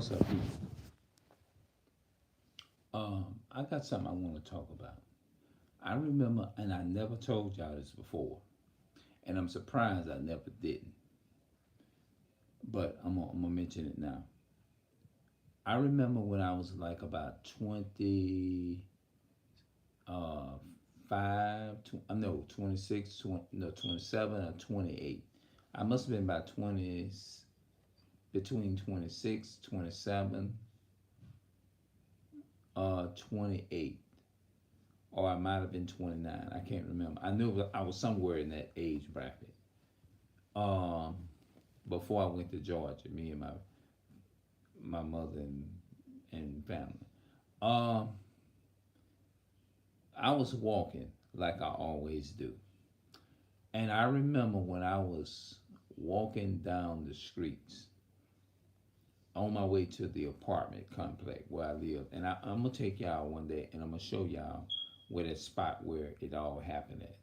What's up, people? I got something I want to talk about. I remember, and I never told y'all this before, and I'm surprised I never didn't, but I'm gonna mention it now. I remember when I was like about uh, 26, 20, no, 27 or 28. I must have been about 20, between 26, 27, 28. Or I might have been 29. I can't remember. I knew I was somewhere in that age bracket. Um, Before I went to Georgia, me and my mother and family. Um, I was walking like I always do, and I remember when I was walking down the streets on my way to the apartment complex where I live, and I'm gonna take y'all one day, and I'm gonna show y'all where that spot where it all happened at.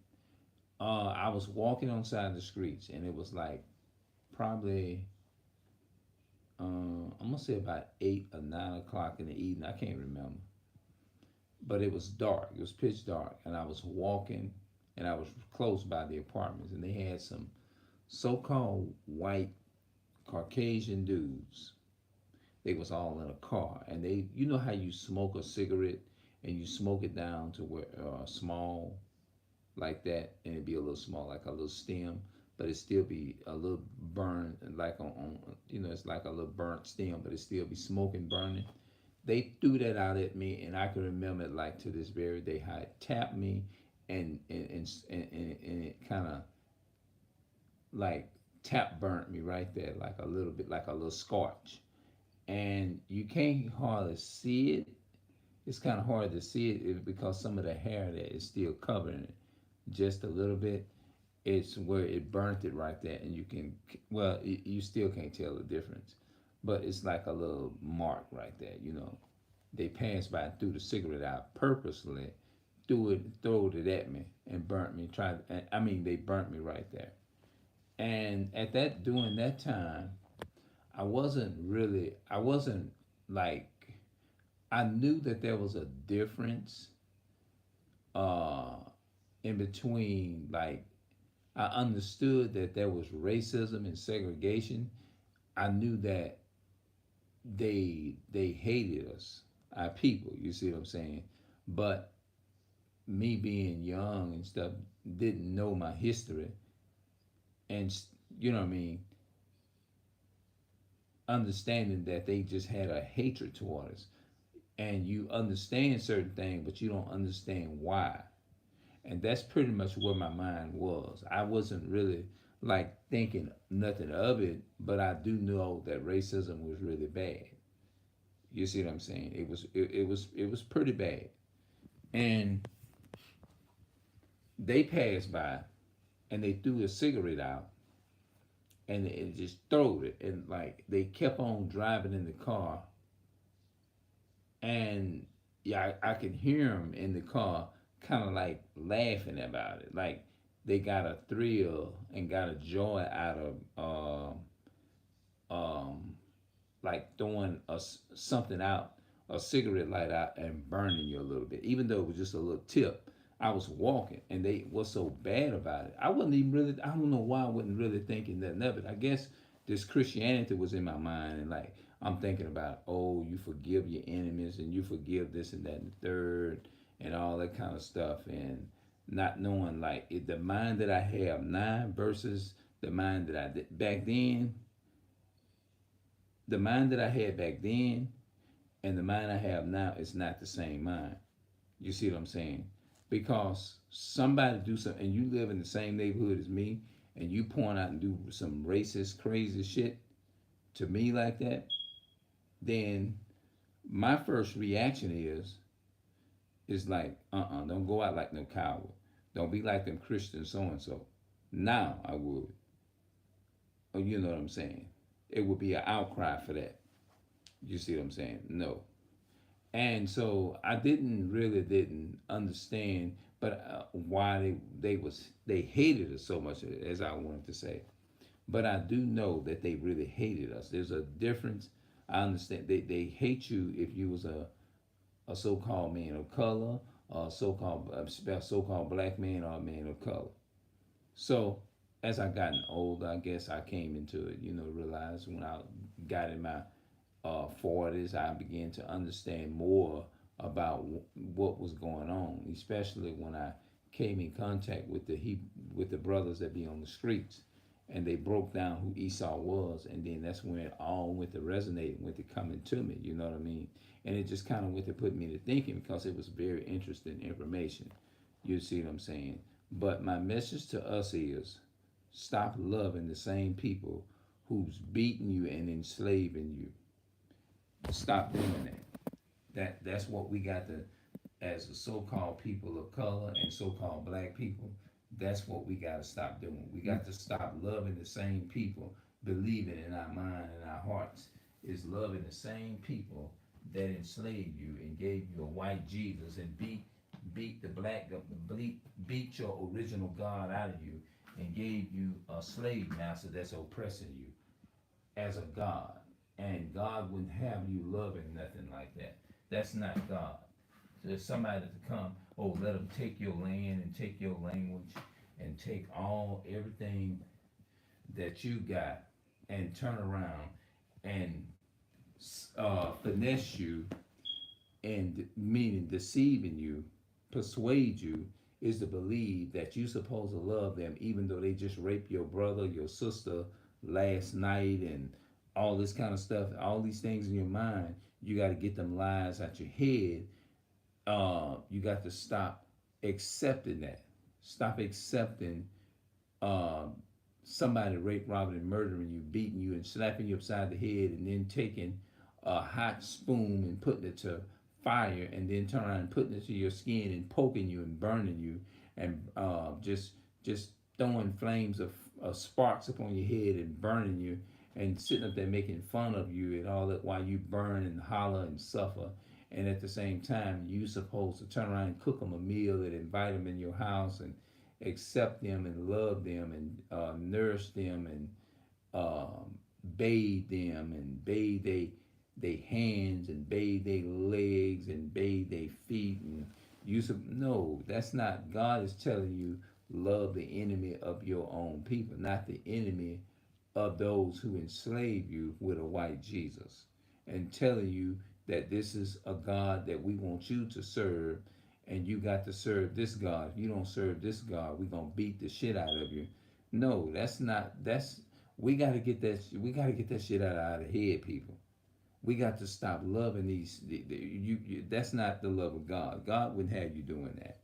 I was walking on side of the streets, and it was like probably I'm gonna say about 8 or 9 o'clock in the evening. I can't remember, but it was dark. It was pitch dark, and I was walking, and I was close by the apartments, and they had some so-called white Caucasian dudes. They was all in a car, and you know how you smoke a cigarette and you smoke it down to where small like that, and it'd be a little small, like a little stem, but it still be a little burn, like it's like a little burnt stem, but it still be smoking, burning. They threw that out at me, and I can remember it like to this very day how it tapped me, and it kind of like tap burnt me right there, like a little bit, like a little scorch, and you can't hardly see it. It's kind of hard to see it because some of the hair that is still covering it just a little bit. It's where it burnt it right there, and you can, well, you still can't tell the difference, but it's like a little mark right there. They passed by and threw the cigarette out purposely, throwed it at me and burnt me. I mean, they burnt me right there. And during that time, I wasn't like, I knew that there was a difference uh, in between, like, I understood that there was racism and segregation. I knew that they hated us, our people. You see what I'm saying? But me being young and stuff, didn't know my history, and you know what I mean, understanding that they just had a hatred toward us, and you understand certain things, but you don't understand why. And that's pretty much where my mind was. I wasn't really like thinking nothing of it, but I do know that racism was really bad. You see what I'm saying? It was pretty bad. And they passed by and they threw a cigarette out, and it just throwed it, and like they kept on driving in the car, and yeah, I could hear them in the car kind of like laughing about it, like they got a thrill and got a joy out of like throwing something out, a cigarette light out, and burning you a little bit, even though it was just a little tip. I was walking, and they was so bad about it. I wasn't even really. I don't know why I wasn't really thinking nothing of it. I guess this Christianity was in my mind, and like I'm thinking about, oh, you forgive your enemies, and you forgive this and that and the third, and all that kind of stuff, and not knowing like the mind that I have now versus the mind that I did back then. The mind that I had back then and the mind I have now is not the same mind. You see what I'm saying? Because somebody do something, and you live in the same neighborhood as me, and you point out and do some racist, crazy shit to me like that, then my first reaction is like, don't go out like no coward. Don't be like them Christian so and so. Now I would. Oh, you know what I'm saying? It would be an outcry for that. You see what I'm saying? No. And so I didn't understand, but why they hated us so much, as I wanted to say. But I do know that they really hated us. There's a difference I understand they hate you if you was a so-called man of color, or so-called black man, or a man of color. So as I gotten older, I guess I came into it, realized when I got in my 40s, I began to understand more about what was going on, especially when I came in contact with with the brothers that be on the streets, and they broke down who Esau was, and then that's when it all went to resonating, went to coming to me. You know what I mean? And it just kind of went to put me to thinking because it was very interesting information. You see what I'm saying? But my message to us is stop loving the same people who's beating you and enslaving you. Stop doing that. That's what we got to, as the so-called people of color and so-called black people. That's what we got to stop doing. We got to stop loving the same people, believing in our mind and our hearts is loving the same people that enslaved you and gave you a white Jesus and beat the black beat your original God out of you and gave you a slave master that's oppressing you as a God. And God wouldn't have you loving nothing like that. That's not God. So there's somebody to come, oh, let them take your land and take your language and take everything that you got and turn around and finesse you, and meaning deceiving you, persuade you, is to believe that you're supposed to love them even though they just raped your brother, your sister last night, and all this kind of stuff, all these things in your mind. You got to get them lies out your head. You got to stop accepting that. Stop accepting uh, somebody rape, robbing, and murdering you, beating you, and slapping you upside the head, and then taking a hot spoon and putting it to fire, and then turn around and putting it to your skin and poking you and burning you, and just throwing flames of sparks upon your head and burning you, and sitting up there making fun of you and all that while you burn and holler and suffer. And at the same time, you supposed to turn around and cook them a meal and invite them in your house and accept them and love them and nourish them and bathe them and bathe they hands and bathe their legs and bathe their feet, and no, that's not. God is telling you love the enemy of your own people, not the enemy of those who enslave you with a white Jesus, and telling you that this is a God that we want you to serve, and you got to serve this God. If you don't serve this God, we're gonna beat the shit out of you. No, that's not. That's we got to get that. We got to get that shit out of our head, people. We got to stop loving that's not the love of God. God wouldn't have you doing that.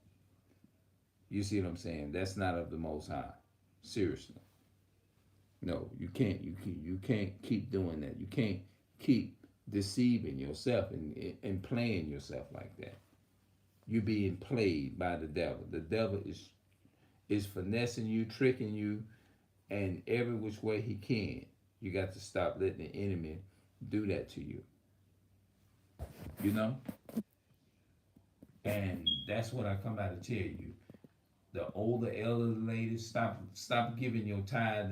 You see what I'm saying? That's not of the Most High. Seriously. No, you can't keep doing that. You can't keep deceiving yourself and playing yourself like that. You're being played by the devil. The devil is finessing you, tricking you, and every which way he can. You got to stop letting the enemy do that to you. You know? And that's what I come out to tell you. The older elderly ladies, stop giving your tithe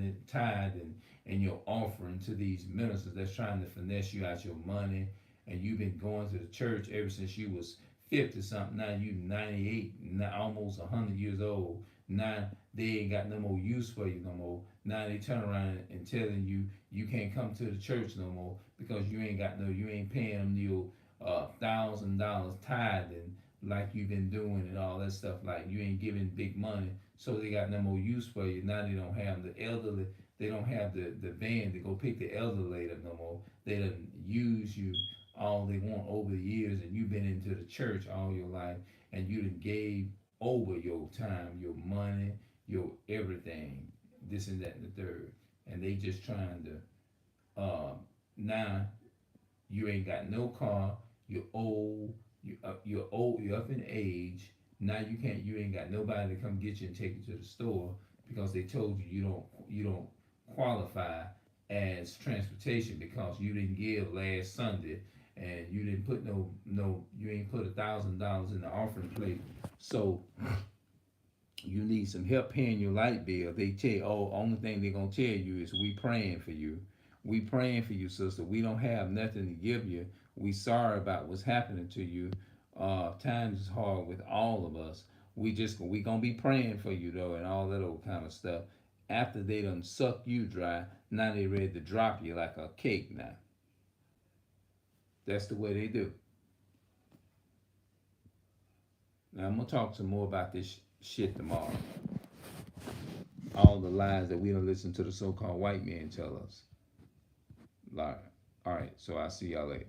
and your offering to these ministers that's trying to finesse you out your money. And you've been going to the church ever since you was 50 something. Now you 98, almost 100 years old. Now they ain't got no more use for you no more. Now they turn around and telling you you can't come to the church no more because you ain't paying them your $1,000 tithing like you've been doing and all that stuff. Like you ain't giving big money, so they got no more use for you. Now they don't have the elderly. They don't have the van to go pick the elderly up no more. They done use you all they want over the years, and you've been into the church all your life, and you done gave over your time, your money, your everything, this and that and the third, and they just trying to now you ain't got no car, you're old, you're old, you're up in age. Now you ain't got nobody to come get you and take you to the store because they told you you don't qualify as transportation because you didn't give last Sunday and you didn't put you ain't put $1,000 in the offering plate. So you need some help paying your light bill. They tell you, oh, only thing they're gonna tell you is we praying for you. We praying for you, sister. We don't have nothing to give you. We sorry about what's happening to you. Times is hard with all of us. We gonna be praying for you though, and all that old kind of stuff. After they done suck you dry, now they ready to drop you like a cake. Now that's the way they do. Now I'm gonna talk some more about this shit tomorrow. All the lies that we don't listen to the so-called white men tell us. Lie. All right, so I'll see y'all later.